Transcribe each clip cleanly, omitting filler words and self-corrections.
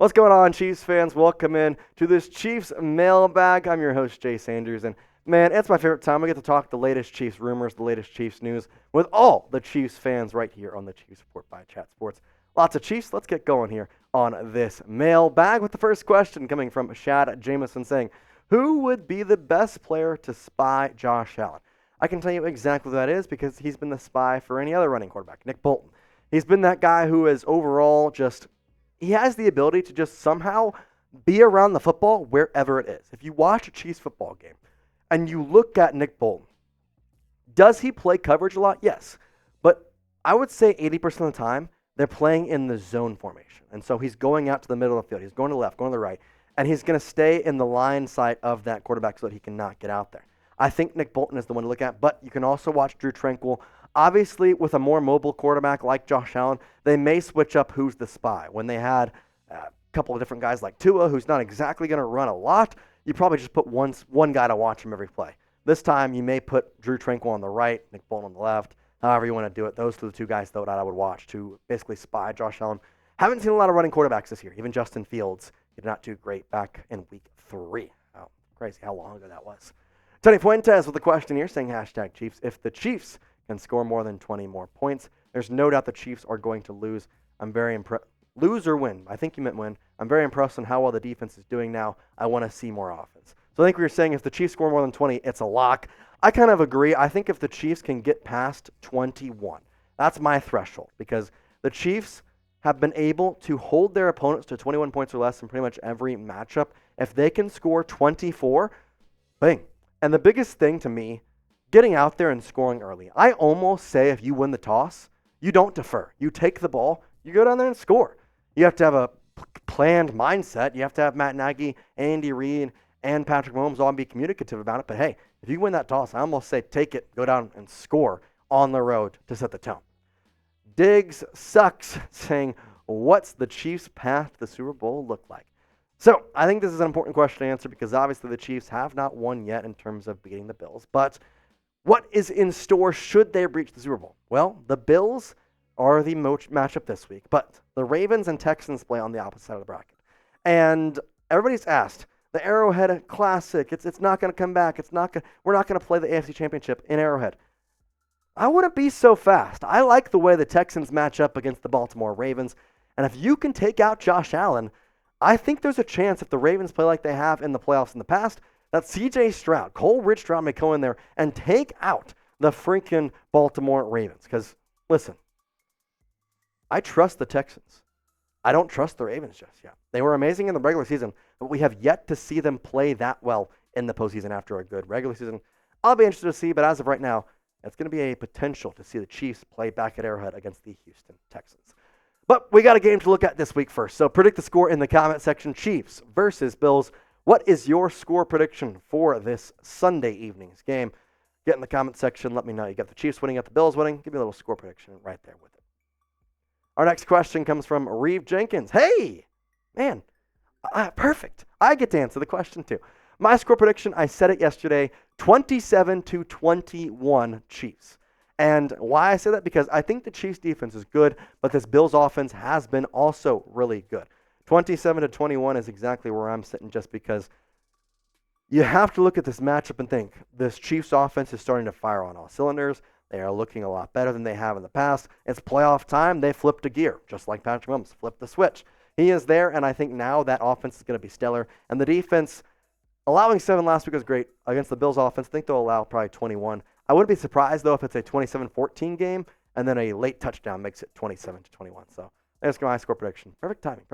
What's going on, Chiefs fans? Welcome in to this Chiefs mailbag. I'm your host, Jay Sanders, and man, it's my favorite time. We get to talk the latest Chiefs rumors, the latest Chiefs news with all the Chiefs fans right here on the Chiefs Report by Chat Sports. Lots of Chiefs. Let's get going here on this mailbag with the first question coming from Shad Jameson saying, who would be the best player to spy Josh Allen? I can tell you exactly who that is because he's been the spy for any other running quarterback, Nick Bolton. He's been that guy who is overall he has the ability to just somehow be around the football wherever it is. If you watch a Chiefs football game and you look at Nick Bolton, does he play coverage a lot? Yes. But I would say 80% of the time, they're playing in the zone formation. And so he's going out to the middle of the field. He's going to the left, going to the right, and he's going to stay in the line sight of that quarterback so that he cannot get out there. I think Nick Bolton is the one to look at, but you can also watch Drue Tranquill. Obviously, with a more mobile quarterback like Josh Allen, they may switch up who's the spy. When they had a couple of different guys like Tua, who's not exactly going to run a lot, you probably just put one guy to watch him every play. This time, you may put Drue Tranquill on the right, Nick Bolton on the left, however you want to do it. Those are the two guys, though, that I would watch to basically spy Josh Allen. Haven't seen a lot of running quarterbacks this year. Even Justin Fields did not do great back in week 3. Oh, crazy how long ago that was. Tony Fuentes with a question here saying, #Chiefs. If the Chiefs can score more than 20 more points, there's no doubt the Chiefs are going to lose. I'm very impressed. Lose or win. I think you meant win. I'm very impressed on how well the defense is doing now. I want to see more offense. So I think we were saying if the Chiefs score more than 20, it's a lock. I kind of agree. I think if the Chiefs can get past 21, that's my threshold because the Chiefs have been able to hold their opponents to 21 points or less in pretty much every matchup. If they can score 24, bang. And the biggest thing to me, getting out there and scoring early. I almost say if you win the toss, you don't defer. You take the ball, you go down there and score. You have to have a planned mindset. You have to have Matt Nagy, Andy Reid, and Patrick Mahomes all be communicative about it. But hey, if you win that toss, I almost say take it, go down and score on the road to set the tone. Diggs sucks saying, what's the Chiefs' path to the Super Bowl look like? So I think this is an important question to answer because obviously the Chiefs have not won yet in terms of beating the Bills. But what is in store should they reach the Super Bowl? Well, the Bills are the matchup this week, but the Ravens and Texans play on the opposite side of the bracket. And everybody's asked, the Arrowhead Classic, it's not going to come back. We're not going to play the AFC Championship in Arrowhead. I wouldn't be so fast. I like the way the Texans match up against the Baltimore Ravens. And if you can take out Josh Allen, I think there's a chance if the Ravens play like they have in the playoffs in the past, that C.J. Stroud, Cole Ridge-Stroud may go in there and take out the freaking Baltimore Ravens. Because, listen, I trust the Texans. I don't trust the Ravens just yet. They were amazing in the regular season, but we have yet to see them play that well in the postseason after a good regular season. I'll be interested to see, but as of right now, it's going to be a potential to see the Chiefs play back at Arrowhead against the Houston Texans. But we got a game to look at this week first. So predict the score in the comment section. Chiefs versus Bills. What is your score prediction for this Sunday evening's game? Get in the comment section. Let me know. You got the Chiefs winning, got the Bills winning. Give me a little score prediction right there with it. Our next question comes from Reeve Jenkins. Hey, man, perfect. I get to answer the question too. My score prediction, I said it yesterday, 27-21 Chiefs. And why I say that? Because I think the Chiefs defense is good, but this Bills offense has been also really good. 27-21 is exactly where I'm sitting just because you have to look at this matchup and think this Chiefs offense is starting to fire on all cylinders. They are looking a lot better than they have in the past. It's playoff time. They flipped a gear, just like Patrick Mahomes flipped the switch. He is there, and I think now that offense is going to be stellar. And the defense, allowing 7 last week was great against the Bills offense. I think they'll allow probably 21. I wouldn't be surprised, though, if it's a 27-14 game and then a late touchdown makes it 27-21. So there's my score prediction. Perfect timing.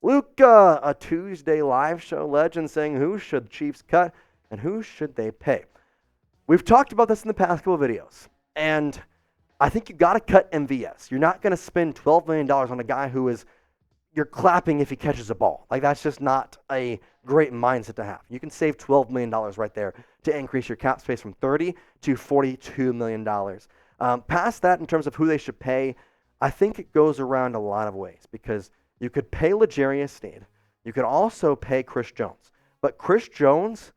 Luca, a Tuesday live show legend, saying who should the Chiefs cut and who should they pay? We've talked about this in the past couple of videos, and I think you got to cut MVS. You're not going to spend $12 million on a guy who is you're clapping if he catches a ball. Like, that's just not a great mindset to have. You can save $12 million right there to increase your cap space from $30 to $42 million. Past that, in terms of who they should pay, I think it goes around a lot of ways because you could pay L'Jarius Sneed. You could also pay Chris Jones. But Chris Jones,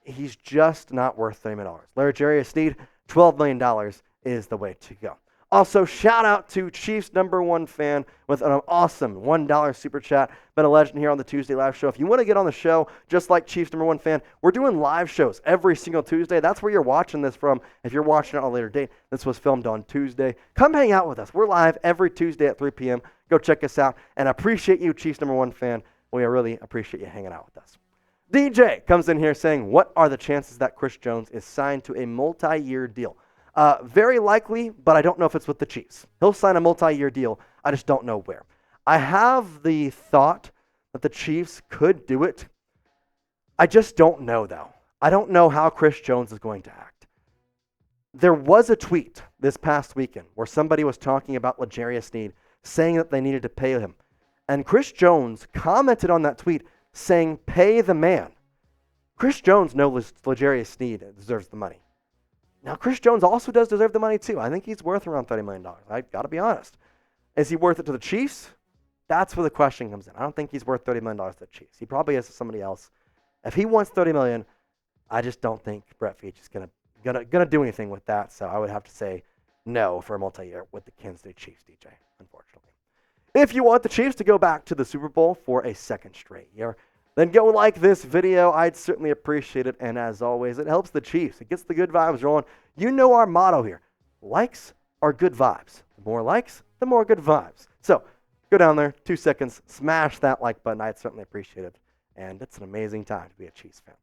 he's just not worth $30 million. L'Jarius Sneed, $12 million is the way to go. Also, shout out to Chiefs #1 fan with an awesome $1 super chat. Been a legend here on the Tuesday live show. If you want to get on the show, just like Chiefs #1 fan, we're doing live shows every single Tuesday. That's where you're watching this from. If you're watching it on a later date, this was filmed on Tuesday. Come hang out with us. We're live every Tuesday at 3 p.m. Go check us out. And I appreciate you, Chiefs #1 fan. We really appreciate you hanging out with us. DJ comes in here saying, what are the chances that Chris Jones is signed to a multi-year deal? Very likely, but I don't know if it's with the Chiefs. He'll sign a multi-year deal. I just don't know where. I have the thought that the Chiefs could do it. I just don't know, though. I don't know how Chris Jones is going to act. There was a tweet this past weekend where somebody was talking about Sneed, saying that they needed to pay him. And Chris Jones commented on that tweet saying, pay the man. Chris Jones knows Sneed deserves the money. Now, Chris Jones also does deserve the money, too. I think he's worth around $30 million. I got to be honest. Is he worth it to the Chiefs? That's where the question comes in. I don't think he's worth $30 million to the Chiefs. He probably is to somebody else. If he wants $30 million, I just don't think Brett Veach is gonna do anything with that. So I would have to say no for a multi-year with the Kansas City Chiefs, DJ, unfortunately. If you want the Chiefs to go back to the Super Bowl for a second straight year, then go like this video. I'd certainly appreciate it. And as always, it helps the Chiefs. It gets the good vibes rolling. You know our motto here. Likes are good vibes. The more likes, the more good vibes. So go down there, 2 seconds, smash that like button. I'd certainly appreciate it. And it's an amazing time to be a Chiefs fan.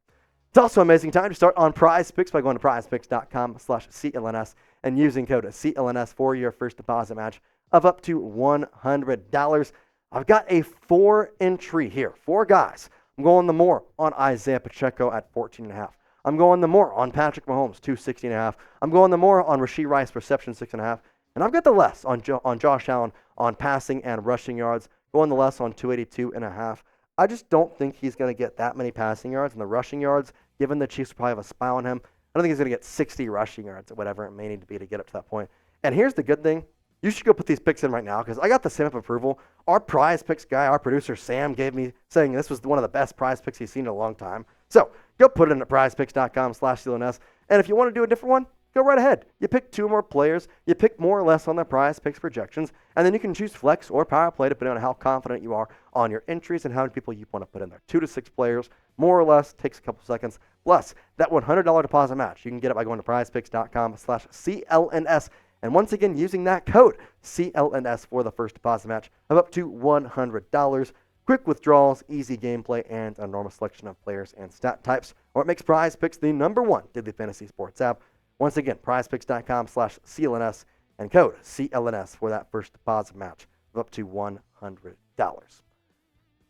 It's also an amazing time to start on Prize Picks by going to prizepicks.com/CLNS and using code CLNS for your first deposit match of up to $100. I've got a 4 entry here, 4 guys. I'm going the more on Isaiah Pacheco at 14.5. I'm going the more on Patrick Mahomes, 260.5. I'm going the more on Rashee Rice, reception 6.5. And I've got the less on Josh Allen on passing and rushing yards, going the less on 282.5. I just don't think he's going to get that many passing yards, and the rushing yards, given the Chiefs probably have a spy on him, I don't think he's going to get 60 rushing yards or whatever it may need to be to get up to that point. And here's the good thing. You should go put these picks in right now because I got the stamp of approval. Our Prize Picks guy, our producer Sam, gave me saying this was one of the best Prize Picks he's seen in a long time. So go put it in at prizepicks.com/CLNS. And if you want to do a different one, go right ahead. You pick 2 more players. You pick more or less on the Prize Picks projections. And then you can choose flex or power play depending on how confident you are on your entries and how many people you want to put in there. 2 to 6 players, more or less, takes a couple seconds. Plus, that $100 deposit match, you can get it by going to prizepicks.com/CLNS. And once again, using that code, CLNS, for the first deposit match of up to $100. Quick withdrawals, easy gameplay, and an enormous selection of players and stat types. Or it makes Prize Picks the #1 daily fantasy sports app. Once again, prizepicks.com/CLNS and code CLNS for that first deposit match of up to $100.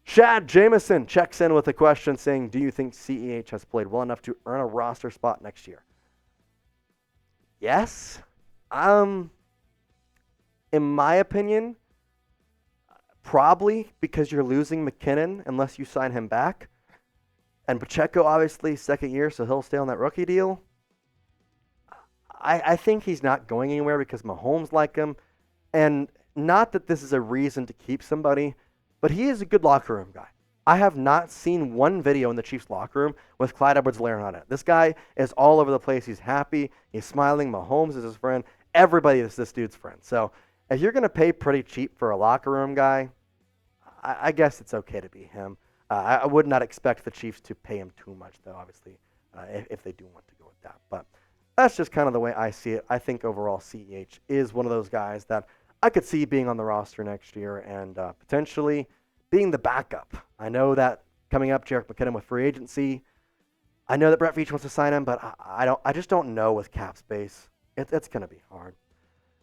Shad Jameson checks in with a question saying, do you think CEH has played well enough to earn a roster spot next year? Yes. In my opinion, probably because you're losing McKinnon unless you sign him back. And Pacheco, obviously, second year, so he'll stay on that rookie deal. I think he's not going anywhere because Mahomes like him. And not that this is a reason to keep somebody, but he is a good locker room guy. I have not seen one video in the Chiefs locker room with Clyde Edwards-Helaire on it. This guy is all over the place. He's happy. He's smiling. Mahomes is his friend. Everybody is this dude's friend. So if you're going to pay pretty cheap for a locker room guy, I guess it's okay to be him. I would not expect the Chiefs to pay him too much, though, obviously, if they do want to go with that. But that's just kind of the way I see it. I think overall CEH is one of those guys that I could see being on the roster next year and potentially being the backup. I know that coming up, Jerick McKinnon with free agency. I know that Brett Veach wants to sign him, but I just don't know with cap space. It's going to be hard.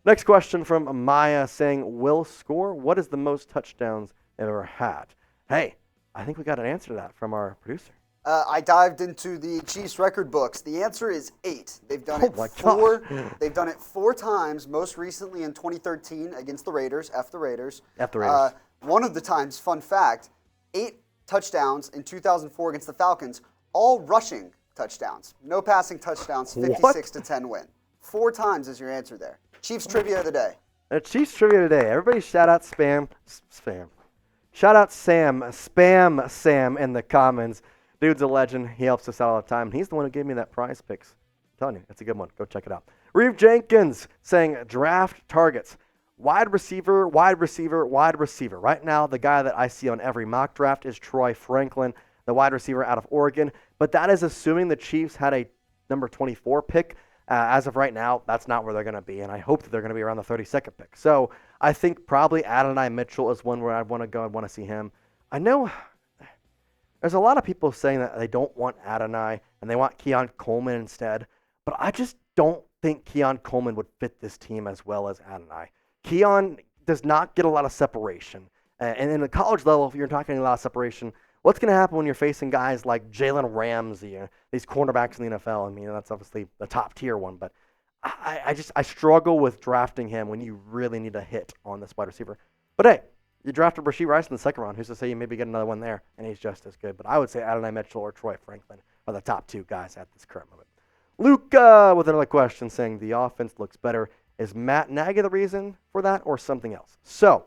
Next question from Maya saying, Will score? What is the most touchdowns they've ever had? Hey, I think we got an answer to that from our producer. I dived into the Chiefs record books. The answer is 8. They've done it They've done it 4 times. Most recently in 2013 against the Raiders. F the Raiders. One of the times, fun fact, 8 touchdowns in 2004 against the Falcons, all rushing touchdowns. No passing touchdowns. 56-10 win. 4 times is your answer there. Chiefs trivia of the day. Chiefs trivia today. Everybody shout out Spam. Shout out Sam. Spam Sam in the comments. Dude's a legend. He helps us out all the time. He's the one who gave me that Prize Picks telling you, it's a good one. Go check it out. Reeve Jenkins saying draft targets. Wide receiver, wide receiver, wide receiver. Right now, the guy that I see on every mock draft is Drue Tranquill, the wide receiver out of Oregon. But that is assuming the Chiefs had a number 24 pick. As of right now, that's not where they're going to be, and I hope that they're going to be around the 32nd pick. So I think probably Adonai Mitchell is one where I'd want to go. I'd want to see him. I know there's a lot of people saying that they don't want Adonai and they want Keon Coleman instead, but I just don't think Keon Coleman would fit this team as well as Adonai. Keon does not get a lot of separation, and in the college level, if you're talking a lot of separation, what's going to happen when you're facing guys like Jalen Ramsey, these cornerbacks in the NFL? I mean, that's obviously the top tier one, but I struggle with drafting him when you really need a hit on this wide receiver. But hey, you drafted Rashee Rice in the second round. Who's to say you maybe get another one there, and he's just as good. But I would say Adonai Mitchell or Drue Tranquill are the top two guys at this current moment. Luke with another question saying the offense looks better. Is Matt Nagy the reason for that or something else? So,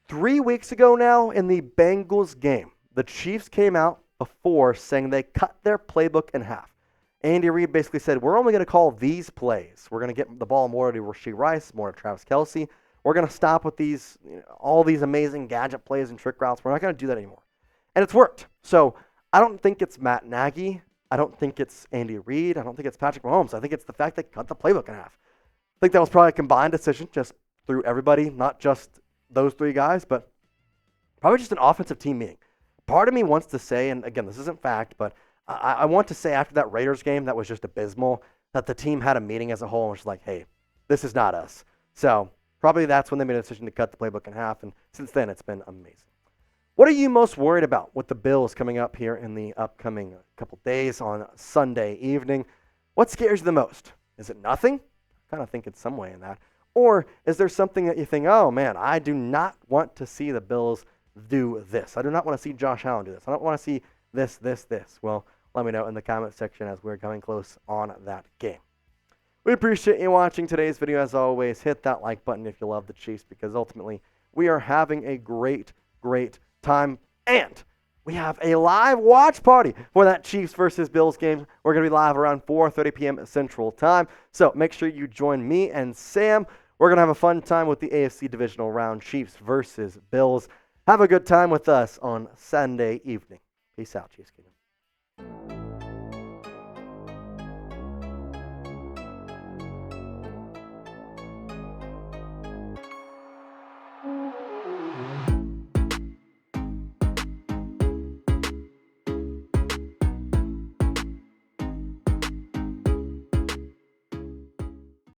3 weeks ago now in the Bengals game, the Chiefs came out before saying they cut their playbook in half. Andy Reid basically said, we're only going to call these plays. We're going to get the ball more to Rashee Rice, more to Travis Kelce. We're going to stop with these, all these amazing gadget plays and trick routes. We're not going to do that anymore. And it's worked. So I don't think it's Matt Nagy. I don't think it's Andy Reid. I don't think it's Patrick Mahomes. I think it's the fact they cut the playbook in half. I think that was probably a combined decision just through everybody, not just those three guys, but probably just an offensive team meeting. Part of me wants to say, and again, this isn't fact, but I want to say after that Raiders game that was just abysmal, that the team had a meeting as a whole and was like, hey, this is not us. So probably that's when they made a decision to cut the playbook in half, and since then it's been amazing. What are you most worried about with the Bills coming up here in the upcoming couple days on Sunday evening? What scares you the most? Is it nothing? I kind of think it's some way in that. Or is there something that you think, oh man, I do not want to see the Bills do this. I do not want to see Josh Allen do this. I don't want to see this. Well, let me know in the comment section as we're coming close on that game. We appreciate you watching today's video. As always, hit that like button if you love the Chiefs, because ultimately we are having a great time. And we have a live watch party for that Chiefs versus Bills game. We're going to be live around 4:30 p.m. Central Time. So make sure you join me and Sam. We're going to have a fun time with the AFC divisional round, Chiefs versus Bills. Have a good time with us on Sunday evening. Peace out, Chiefs Kingdom.